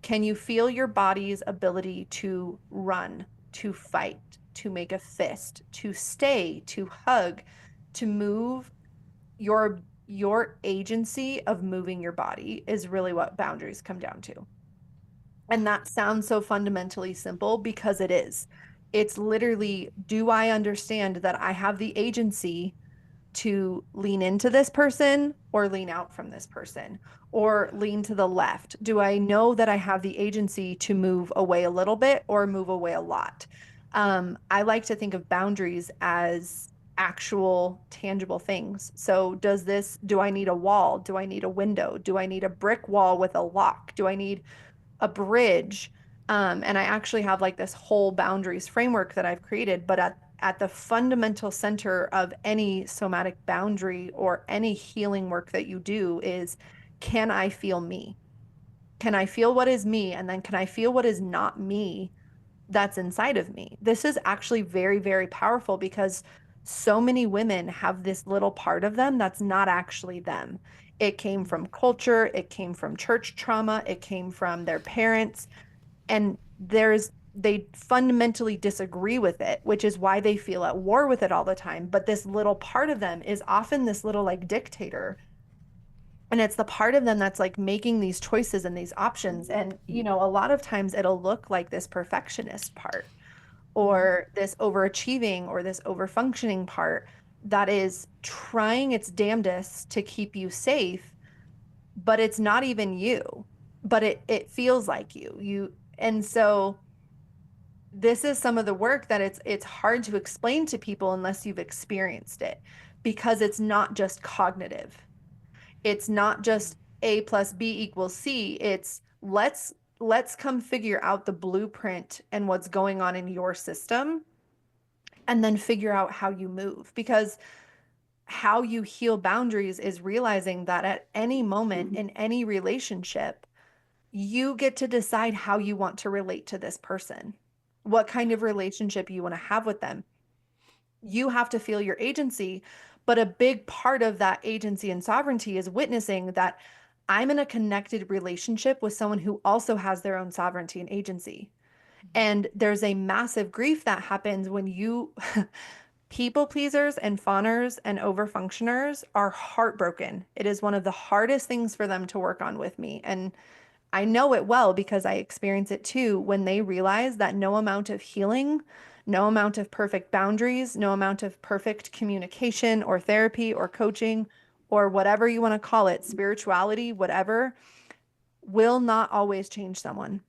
Can you feel your body's ability to run, to fight, to make a fist, to stay, to hug, to move your agency of moving your body is really what boundaries come down to. And that sounds so fundamentally simple because it is. It's literally, do I understand that I have the agency to lean into this person or lean out from this person or lean to the left? Do I know that I have the agency to move away a little bit or move away a lot? I like to think of boundaries as actual tangible things. So, do I need a wall? Do I need a window? Do I need a brick wall with a lock? Do I need a bridge? And I actually have like this whole boundaries framework that I've created, but at the fundamental center of any somatic boundary or any healing work that you do is can I feel me? Can I feel what is me? And then can I feel what is not me that's inside of me? This is actually very, very powerful because so many women have this little part of them that's not actually them. It came from culture, it came from church trauma, it came from their parents, and they fundamentally disagree with it, which is why they feel at war with it all the time. But this little part of them is often this little like dictator. And it's the part of them that's like making these choices and these options. And, a lot of times it'll look like this perfectionist part Mhm. or this overachieving or this overfunctioning part. that is trying its damnedest to keep you safe, but it's not even you, but it feels like you. And so this is some of the work that it's hard to explain to people unless you've experienced it, because it's not just cognitive. It's not just A plus B equals C. It's let's come figure out the blueprint and what's going on in your system, and then figure out how you move. Because how you heal boundaries is realizing that at any moment in any relationship, you get to decide how you want to relate to this person, what kind Yeah. of relationship you want to have with them. You have to feel your agency, but a big part of that agency and sovereignty is witnessing that I'm in a connected relationship with someone who also has their own sovereignty and agency. Mhm. And there's a massive grief that happens when you people pleasers and fawners and overfunctioners are heartbroken. It is one of the hardest things for them to work on with me. And I know it well because I experience it too when they realize that no amount of healing, no amount of perfect boundaries, no amount of perfect communication or therapy or coaching or whatever you want to call it, spirituality, whatever, will not always change someone.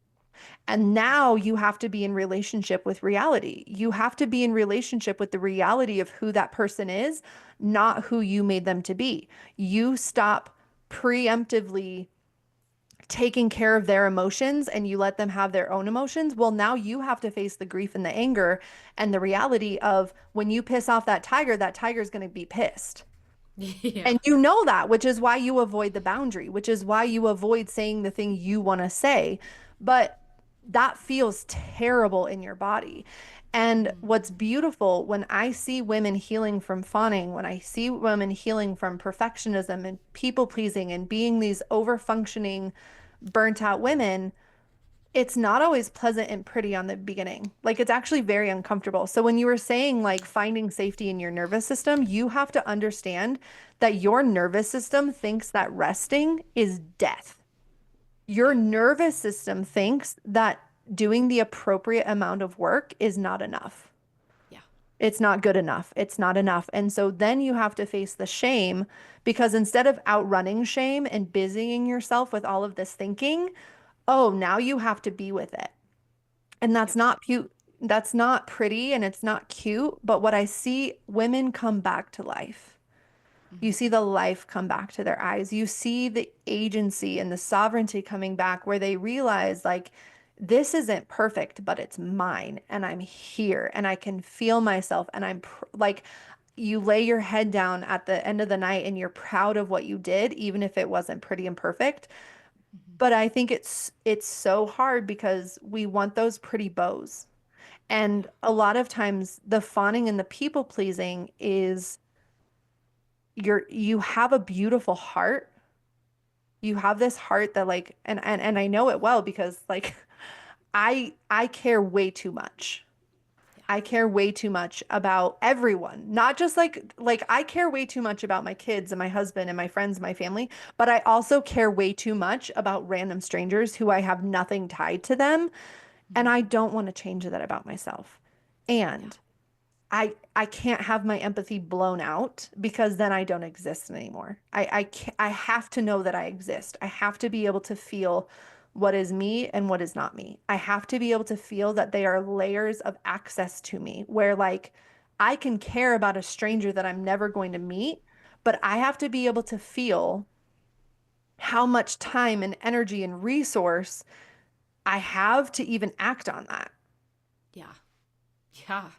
And now you have to be in relationship with reality. You have to be in relationship with the reality of who that person is, not who you made them to be. You stop preemptively taking care of their emotions and you let them have their own emotions. Well, now you have to face the grief and the anger and the reality of when you piss off that tiger is going to be pissed. Yeah. And you know that, which is why you avoid the boundary, which is why you avoid saying the thing you want to say. But that feels terrible in your body. And what's Mhm. beautiful when I see women healing from fawning, when I see women healing from perfectionism and people pleasing and being these over functioning, burnt out women, it's not always pleasant and pretty on the beginning. Like it's actually very uncomfortable. So when you were saying like finding safety in your nervous system, you have to understand that your nervous system thinks that resting is death. Your Yeah. nervous system thinks that doing the appropriate amount of work is not enough. Yeah. It's not good enough. It's not enough. And so then you have to face the shame because instead of outrunning shame and busying yourself with all of this thinking, oh, now you have to be with it. And that's Yep. not cute. That's not pretty and it's not cute. But what I see women come back to life. You Mhm. see the life come back to their eyes. You see the agency and the sovereignty coming back where they realize, like, this isn't perfect, but it's mine. And I'm here and I can feel myself. And like, you lay your head down at the end of the night and you're proud of what you did, even if it wasn't pretty and perfect. Mhm. But I think it's so hard because we want those pretty bows. Yeah. And a lot of times the fawning and the people pleasing is you have a beautiful heart. You have this heart that like and I know it well because like I care way too much. Yeah. I care way too much about everyone, not just like I care way too much about my kids and my husband and my friends, my family, but I also care way too much about random strangers who I have nothing tied to them, and Mhm. I don't want to change that about myself. Yeah. And I can't have my empathy blown out because then I don't exist anymore. I can't, I have to know that I exist. I have to be able to feel what is me and what is not me. I have to be able to feel that they are layers of access to me where like I can care about a stranger that I'm never going to meet, but I have to be able to feel how much time and energy and resource I have to even act on that. Yeah. Yeah.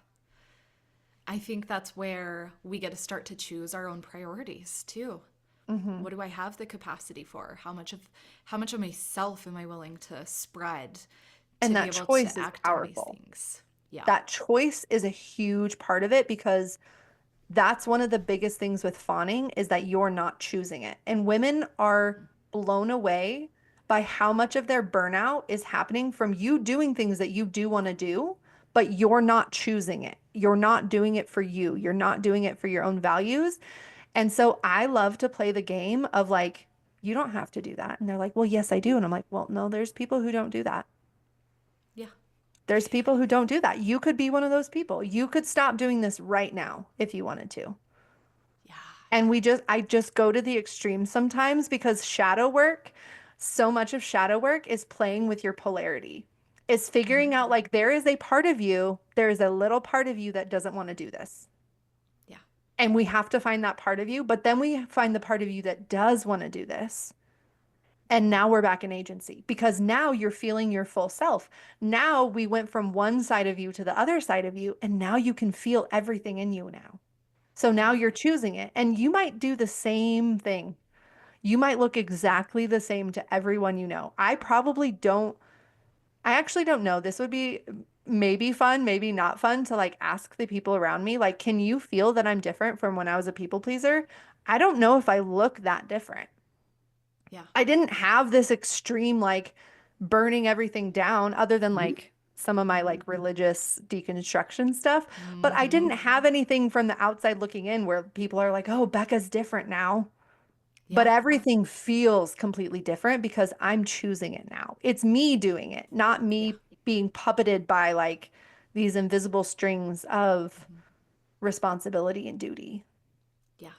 I think that's where we get to start to choose our own priorities too. Hmm. What do I have the capacity for? How much of myself am I willing to spread to And be that able to choice is act on these powerful. things? Yeah. That choice is a huge part of it because that's one of the biggest things with fawning is that you're not choosing it. And women are blown away by how much of their burnout is happening from you doing things that you do want to do, but you're not choosing it. You're not doing it for you. You're not doing it for your own values. And so I love to play the game of like, you don't have to do that. And they're like, well, yes, I do. And I'm like, well, no, there's people who don't do that. Yeah. There's people who don't do that. You could be one of those people. You could stop doing this right now if you wanted to. And I just go to the extreme sometimes because shadow work, so much of shadow work is playing with your polarity. Is figuring out like there is a part of you, there is a little part of you that doesn't want to do this. Yeah. And we have to find that part of you, but then we find the part of you that does want to do this. And now we're back in agency because now you're feeling your full self. Now we went from one side of you to the other side of you, and now you can feel everything in you now. So now Yeah. you're choosing it, and you might do the same thing. You might look exactly the same to everyone you know. I actually don't know. This would be maybe fun, maybe not fun to like ask the people around me, like, can you feel that I'm different from when I was a people pleaser? I don't know if I look that different. Yeah. I didn't have this extreme like burning everything down other than like some of my like religious deconstruction stuff, but I Mm-hmm. didn't have anything from the outside looking in where people are like, "Oh, Becca's different now." But Yeah. everything feels completely different because I'm choosing it now. It's me doing it, not Yeah. me being puppeted by like these invisible strings of Mm-hmm. responsibility and duty. Yeah.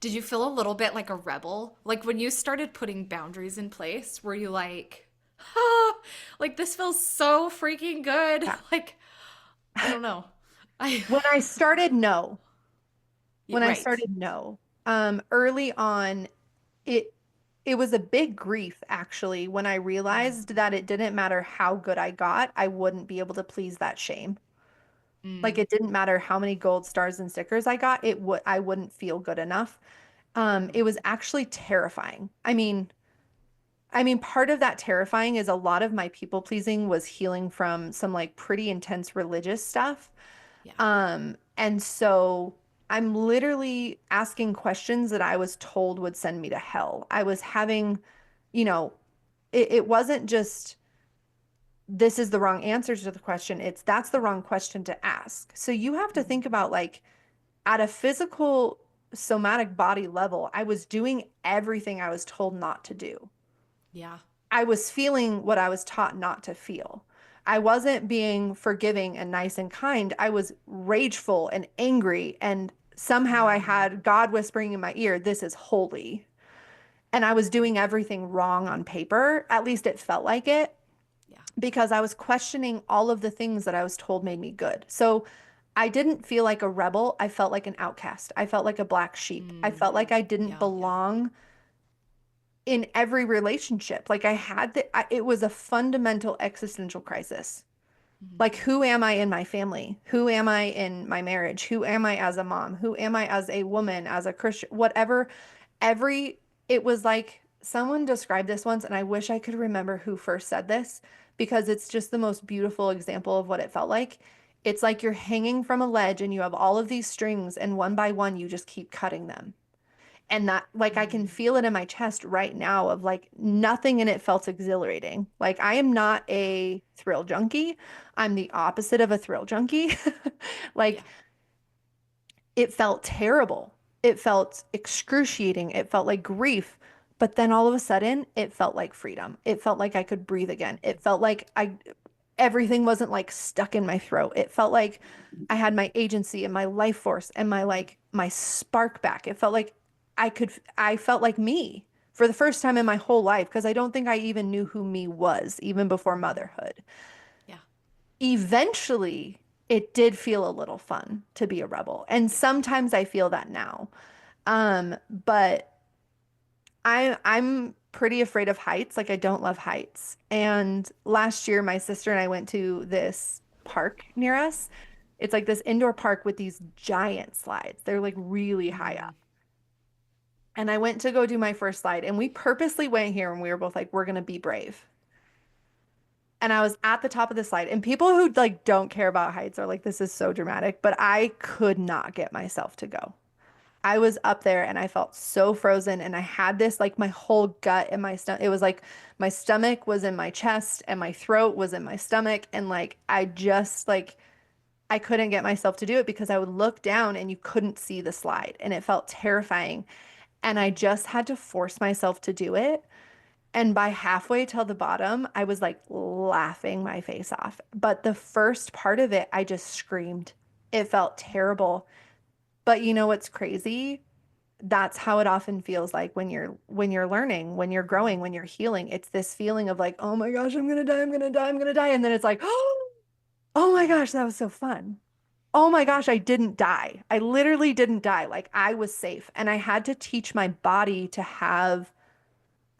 Did you feel a little bit like a rebel? Like when you started putting boundaries in place, were you like, ah, like this feels so freaking good? Yeah. Like, I don't know. I, When I started, no. When I right. started, no. Early on, it it was a big grief actually when I realized that it didn't matter how good I got, I wouldn't be able to please that shame. Like Mm, it didn't matter how many gold stars and stickers I got, I wouldn't feel good enough. mm, It was actually terrifying. I mean, part of that terrifying is a lot of my people pleasing was healing from some like pretty intense religious stuff. yeah. And so I'm literally asking questions that I was told would send me to hell. I was having, you know, it wasn't just this is the wrong answer to the question. It's that's the wrong question to ask. So you have to Mm-hmm. think about like at a physical somatic body level, I was doing everything I was told not to do. Yeah. I was feeling what I was taught not to feel. I wasn't being forgiving and nice and kind. I was rageful and angry. And somehow I Mm, had God whispering in my ear, this is holy. And I was doing everything wrong on paper. At least it felt like it yeah. because I was questioning all of the things that I was told made me good. So I didn't feel like a rebel. I felt like an outcast. I felt like a black sheep. I Mm, felt like I didn't yeah. belong in every relationship. Like it was a fundamental existential crisis. Mm-hmm. Like, who am I in my family? Who am I in my marriage? Who am I as a mom? Who am I as a woman, as a Christian? Whatever. Every, it was like someone described this once, and I wish I could remember who first said this because it's just the most beautiful example of what it felt like. It's like you're hanging from a ledge and you have all of these strings, and one by one, you just keep cutting them. And that, like, I can Mm, feel it in my chest right now of like nothing in it felt exhilarating. Like, I am not yeah. a thrill junkie. I'm the opposite of a thrill junkie. Yeah. Like, it felt terrible. It felt excruciating. It felt like grief. But then all of a sudden, it felt like freedom. It felt like I could breathe again. It felt like everything wasn't like stuck in my throat. It felt like I had my agency and my life force and my spark back. It felt like I felt like me for the first time in my whole life because I don't think I even knew who me was even before Mm-hmm. motherhood. Yeah. Eventually, it did feel a little fun to be a rebel. And sometimes I feel that now. But I'm pretty afraid of heights. Like I don't love heights. And last year my sister and I went to this park near us. It's like this indoor park with these giant slides. They're like really high Mm, up. And I went to go do my first slide and we purposely went here and we were both like, we're gonna be brave. And I was at the top of the slide and people who like don't care about heights are like, this is so dramatic, but I could not get myself to go. I was up there and I felt so frozen and I had this like my whole gut in my stomach. It was like my stomach was in my chest and my throat was in my stomach and like I just like I couldn't get myself to do it because I would look down and you couldn't see the slide and it felt terrifying and I mm, just had to force myself to do it. And by halfway till the bottom, I was like laughing my face off. But the first part of it, I just screamed. It felt terrible. But you know what's crazy? that's how it often feels like when you're learning, when you're growing, when you're healing. It's this feeling of like, oh my gosh, I'm gonna die, I'm gonna die, I'm gonna die. And then it's like, oh my Yeah. gosh, that was so fun. Oh my Yeah. gosh, I didn't die. I literally didn't die. Like I was safe. And I had to teach my body to have,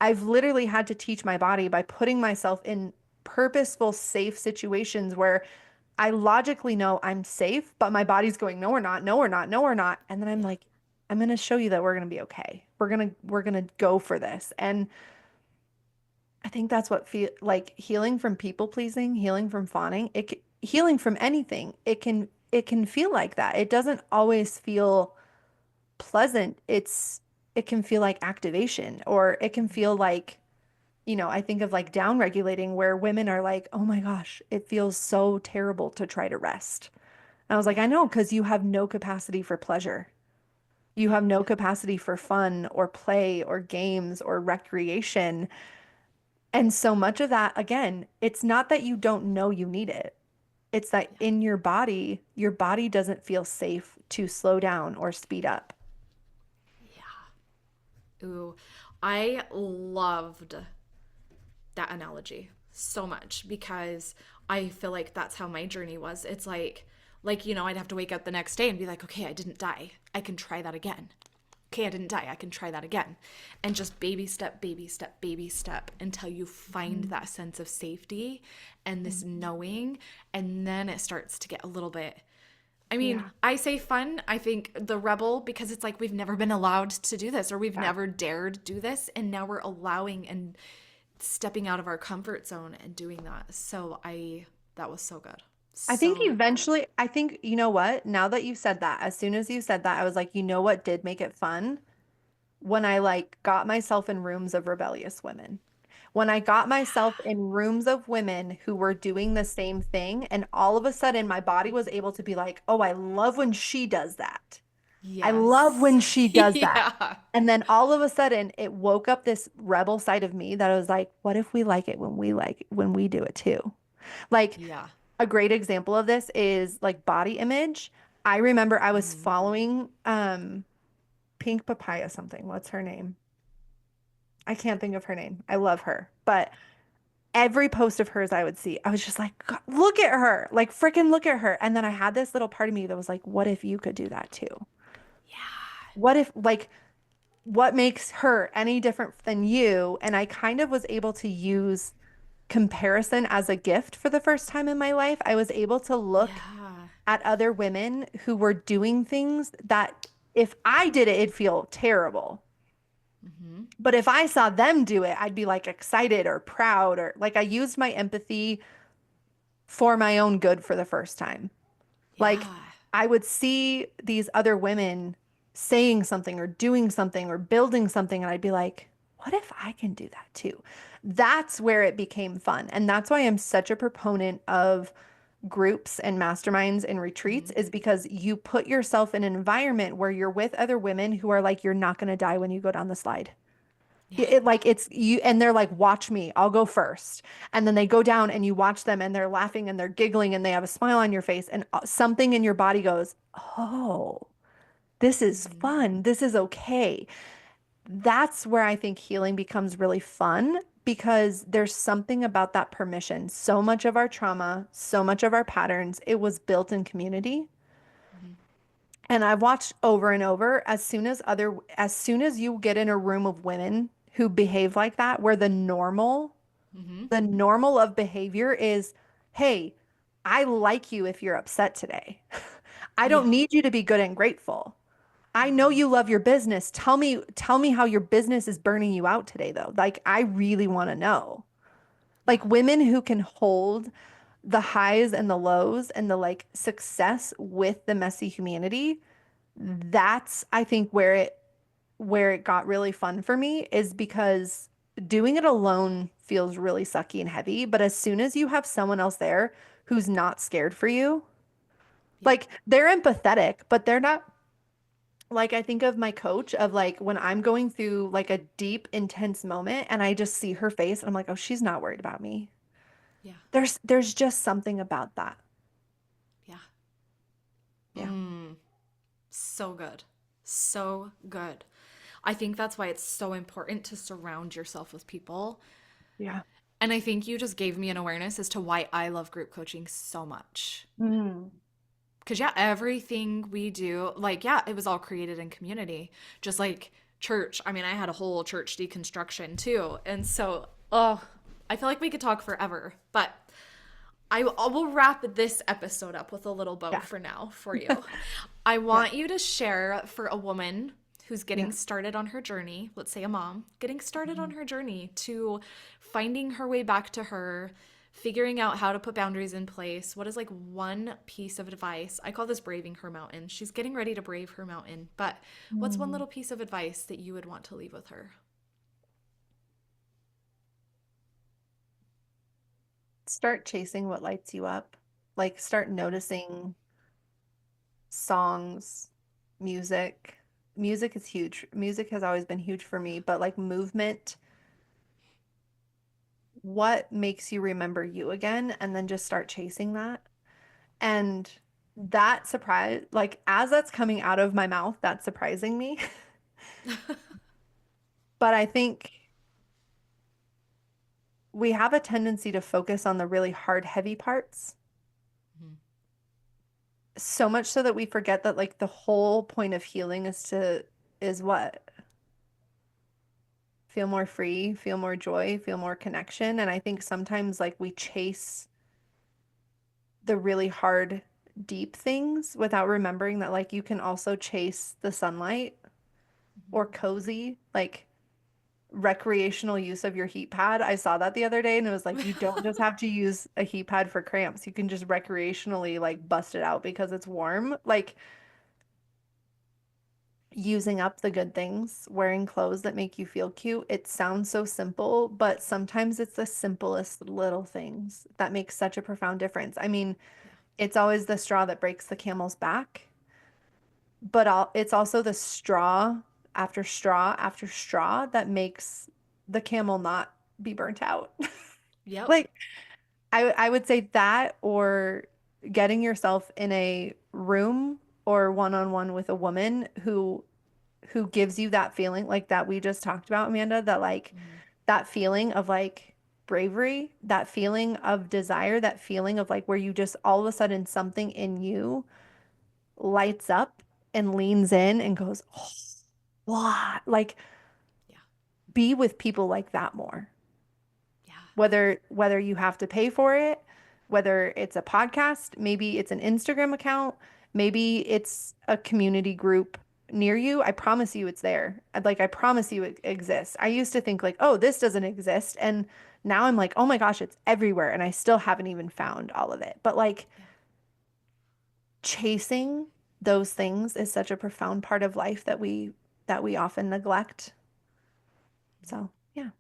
I've literally had to teach my body by putting myself in purposeful, safe situations where I logically know I'm safe, but my body's going, no, we're not, no, we're not, no, we're not. And then I'm Yeah. like, I'm gonna show you that we're gonna be okay. We're gonna go for this. And I think that's what feel like healing from people pleasing, healing from fawning, healing from anything. It can feel like that. It doesn't always feel pleasant. It can feel like activation, or it can feel like, I think of like down regulating where women are like, oh my gosh, it feels so terrible to try to rest. And I was like, Yeah. I know, because you have no capacity for pleasure. You have no Yeah. capacity for fun or play or games or recreation. And so much of that, again, it's not that you don't know you need it. It's that Yeah. in your body doesn't feel safe to slow down or speed up. Yeah. Ooh, I loved that analogy so much because I feel like that's how my journey was. It's I'd have to wake up the next day and be like, okay, I didn't die. I can try that again. Okay, I didn't die. I can try that again. And just baby step, baby step, baby step until you find Mhm. that sense of safety and this Mhm. knowing. And then it starts to get a little bit, I mean, Yeah. I say fun. I think the rebel, because it's like we've never been allowed to do this or we've Yeah. never dared do this. And now we're allowing and stepping out of our comfort zone and doing that. That was so good. I think So good. eventually, I think, you know what? Now that you said that, as soon as you said that, I was like, you know what did make it fun? When I like got myself in rooms of rebellious women. When I got myself Yeah. in rooms of women who were doing the same thing, and all of a sudden my body was able to be like, oh, I love when she does that. I love Yes. when she does that. Yeah. And then all of a sudden it woke up this rebel side of me that I was like, what if we like it when we do it too? Like Yeah. a great example of this is like body image. I remember I was Hmm. following Pink Papaya something. What's her name? I can't think of her name. I love her. But every post of hers I would see, I was just like, "God, look at her. Like freaking look at her." And then I had this little part of me that was like, what if you could do that too? Yeah. What if like what makes her any different than you? And I kind of was able to use comparison as a gift for the first time in my life. I was able to look Yeah. at other women who were doing things that if I did it, it'd feel terrible. Hmm. But if I saw them do it, I'd be like excited or proud, or like I used my empathy for my own good for the first time. Like Yeah. I would see these other women saying something or doing something or building something, and I'd be like, what if I can do that too? That's where it became fun. And that's why I'm such a proponent of groups and masterminds and retreats, Hmm. is because you put yourself in an environment where you're with other women who are like, you're not going to die when you go down the slide. Yeah. It like it's you, and they're like, watch me, I'll go first. And then they go down and you watch them and they're laughing and they're giggling and they have a smile on your face and something in your body goes, oh, this is Hmm. fun. This is okay. That's where I think healing becomes really fun because there's something about that permission. So much of our trauma, so much of our patterns, it was built in community. Hmm. And I've watched over and over, as soon as you get in a room of women who behave like that, where Hmm. the normal of behavior is, hey, I like you if you're upset today. I don't Yeah. need you to be good and grateful. I know Hmm. you love your business. Tell me how your business is burning you out today, though. Like, I really want to know. Yeah. Like, women who can hold the highs and the lows and the like success with the messy humanity, that's I think where it got really fun for me is because doing it alone feels really sucky and heavy, but as soon as you have someone else there who's not scared for you, Yeah. like they're empathetic, but they're not like I think of my coach of like when I'm going through like a deep intense moment and I just see her face and I'm like, "Oh, she's not worried about me." Yeah. There's just something about that. Yeah. Yeah. So good. So good. I think that's why it's so important to surround yourself with people. Yeah. And I think you just gave me an awareness as to why I love group coaching so much. Mm. Because, yeah, everything we do, like, yeah, it was all created in community, just like church. I mean, I had a whole church deconstruction too. And so, oh, I feel like we could talk forever, but I will wrap this episode up with a little bow Yeah. for now for you. I Yeah. want you to share for a woman who's Yeah. getting started on her journey, let's say a mom, getting started on Mhm. her journey to finding her way back to her, figuring out how to put boundaries in place. What is like one piece of advice? I call this braving her mountain. She's getting ready to brave her mountain, but what's one Mm. little piece of advice that you would want to leave with her? Start chasing what lights you up. Like start noticing songs, music. Music is huge. Music has always been huge for me, but like movement, what makes you remember you again? And then just start chasing that. And that surprise, like as that's coming out of my mouth, that's surprising me. But I think we have a tendency to focus on the really hard, heavy parts, so much so that we forget that like the whole point of healing is what? Feel more free, feel more joy, feel more connection. And I think sometimes like we chase the really hard, deep things without remembering that like you can also chase the sunlight or cozy, like recreational use of your heat pad. I saw that the other day and it was like you don't just have to use a heat pad for cramps. You can just recreationally like bust it out because it's warm. Like using up the good things, wearing clothes that make you feel cute. It sounds so simple, but sometimes it's the simplest little things that make such a profound difference. I mean, Yeah. it's always the straw that breaks the camel's back, but it's also the straw after straw that makes the camel not be burnt out. Yep. Like I would say that or getting yourself in a room or one-on-one with a woman who gives you that feeling like that we just talked about, Amanda, that like Mm-hmm. that feeling of like bravery, that feeling of desire, that feeling of like where you just all of a sudden something in you lights up and leans in and goes, oh, wow. Like Yeah. be with people like that more. Yeah. Whether you have to pay for it, whether it's a podcast, maybe it's an Instagram account, maybe it's a community group near you. I promise you it's there. Like I promise you it exists. I used to think like, oh, this doesn't exist. And now I'm like, oh my gosh, it's everywhere. And I still haven't even found all of it. But like Yeah. chasing those things is such a profound part of life that we often neglect. So yeah.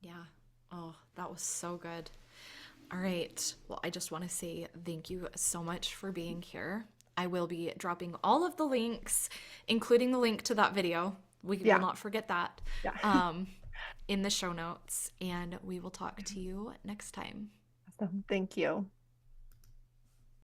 Yeah. Oh, that was so good. All right. Well, I just want to say thank you so much for being here. I will be dropping all of the links, including the link to that video. We will Yeah. not forget that Yeah. um, in the show notes, and we will talk to you next time. So thank you.